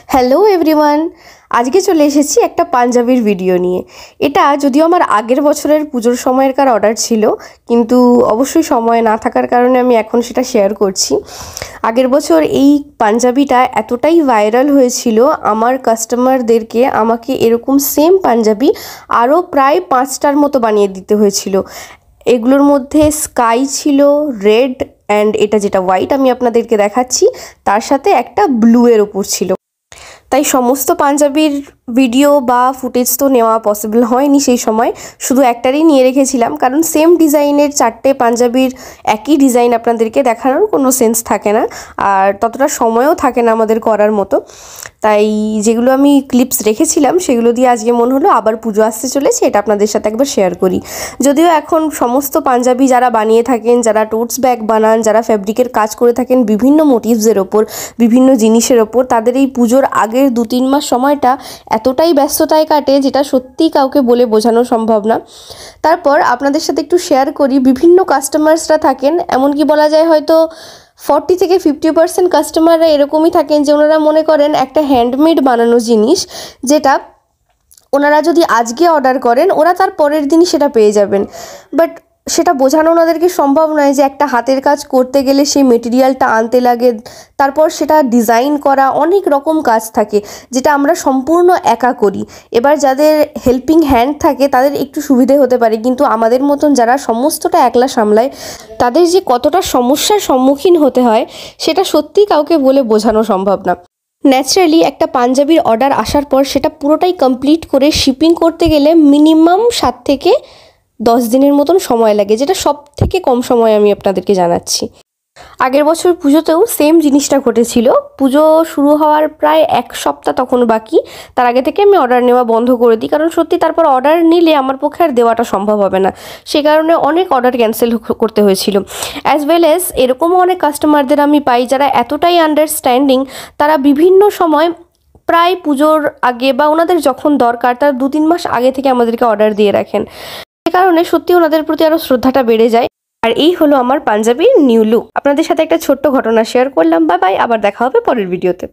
Hello everyone, আজকে চলে এসেছি একটা পাঞ্জাবির ভিডিও নিয়ে। এটা যদিও আমার আগের বছরের পুজোর সময়কার অর্ডার ছিল, কিন্তু অবশ্যই সময় না থাকার কারণে আমি এখন সেটা শেয়ার করছি। আগের বছর এই পাঞ্জাবিটা এতটাই ভাইরাল হয়েছিল, আমার কাস্টমারদেরকে আমাকে এরকম সেম পাঞ্জাবি আরও প্রায় 5টার মতো বানিয়ে দিতে হয়েছিল। এগুলোর মধ্যে স্কাই ছিল, রেড অ্যান্ড এটা যেটা হোয়াইট আমি আপনাদেরকে দেখাচ্ছি, তার সাথে একটা ব্লুয়ের ওপর ছিল। তাই সমস্ত পাঞ্জাবির ভিডিও বা ফুটেজ তো নেওয়া পসিবল হয়নি সেই সময়, শুধু একটারই নিয়ে রেখেছিলাম, কারণ সেম ডিজাইনের 4টে পাঞ্জাবির একই ডিজাইন আপনাদেরকে দেখানোর কোনো সেন্স থাকে না, আর ততটা সময়ও থাকে না আমাদের করার মতো। তাই যেগুলো আমি ক্লিপস রেখেছিলাম সেগুলো দিয়ে আজকে মনে হলো আবার পুজো আসতে চলেছে, এটা আপনাদের সাথে একবার শেয়ার করি। যদিও এখন সমস্ত পাঞ্জাবি যারা বানিয়ে থাকেন, যারা টোটস ব্যাগ বানান, যারা ফ্যাব্রিকের কাজ করে থাকেন বিভিন্ন মোটিভসের ওপর, বিভিন্ন জিনিসের ওপর, তাদের এই পুজোর আগের 2-3 মাস সময়টা এতটাই ব্যস্ততায় কাটে যেটা সত্যিই কাউকে বলে বোঝানো সম্ভব না। তারপর আপনাদের সাথে একটু শেয়ার করি, বিভিন্ন কাস্টমার্সরা থাকেন, এমনকি বলা যায় হয়তো 40 থেকে 50% কাস্টমাররা এরকমই থাকেন যে ওনারা মনে করেন একটা হ্যান্ডমেড বানানো জিনিস, যেটা ওনারা যদি আজকে অর্ডার করেন ওরা তার পরের দিনই সেটা পেয়ে যাবেন। বাট সেটা বোঝানো ওনাদেরকে সম্ভব নয় যে একটা হাতের কাজ করতে গেলে সেই মেটেরিয়ালটা আনতে লাগে, তারপর সেটা ডিজাইন করা, অনেক রকম কাজ থাকে যেটা আমরা সম্পূর্ণ একা করি। এবার যাদের হেল্পিং হ্যান্ড থাকে তাদের একটু সুবিধে হতে পারে, কিন্তু আমাদের মতন যারা সমস্তটা একলা সামলায় তাদের যে কতটা সমস্যার সম্মুখীন হতে হয় সেটা সত্যিই কাউকে বলে বোঝানো সম্ভব না। ন্যাচারালি একটা পাঞ্জাবির অর্ডার আসার পর সেটা পুরোটাই কমপ্লিট করে শিপিং করতে গেলে মিনিমাম 7 থেকে 10 দিনের মতন সময় লাগে, যেটা সব থেকে কম সময় আমি আপনাদেরকে জানাচ্ছি। আগের বছর পুজোতেও সেম জিনিসটা ঘটেছিল। পুজো শুরু হওয়ার প্রায় 1 সপ্তাহ তখন বাকি, তার আগে থেকে আমি অর্ডার নেওয়া বন্ধ করে দিই, কারণ সত্যি তারপর অর্ডার নিলে আমার পক্ষে আর দেওয়াটা সম্ভব হবে না। সে কারণে অনেক অর্ডার ক্যান্সেল করতে হয়েছিল। অ্যাজ ওয়েল অ্যাজ এরকমও অনেক কাস্টমারদের আমি পাই যারা এতটাই আন্ডারস্ট্যান্ডিং, তারা বিভিন্ন সময় প্রায় পুজোর আগে বা ওনাদের যখন দরকার তার 2-3 মাস আগে থেকে আমাদেরকে অর্ডার দিয়ে রাখেন। সে কারণে সত্যি ওনাদের প্রতি আরও শ্রদ্ধাটা বেড়ে যায়। আর এই হলো আমার পাঞ্জাবির নিউ লুক। আপনাদের সাথে একটা ছোট্ট ঘটনা শেয়ার করলাম। বাই বাই, আবার দেখা হবে পরের ভিডিওতে।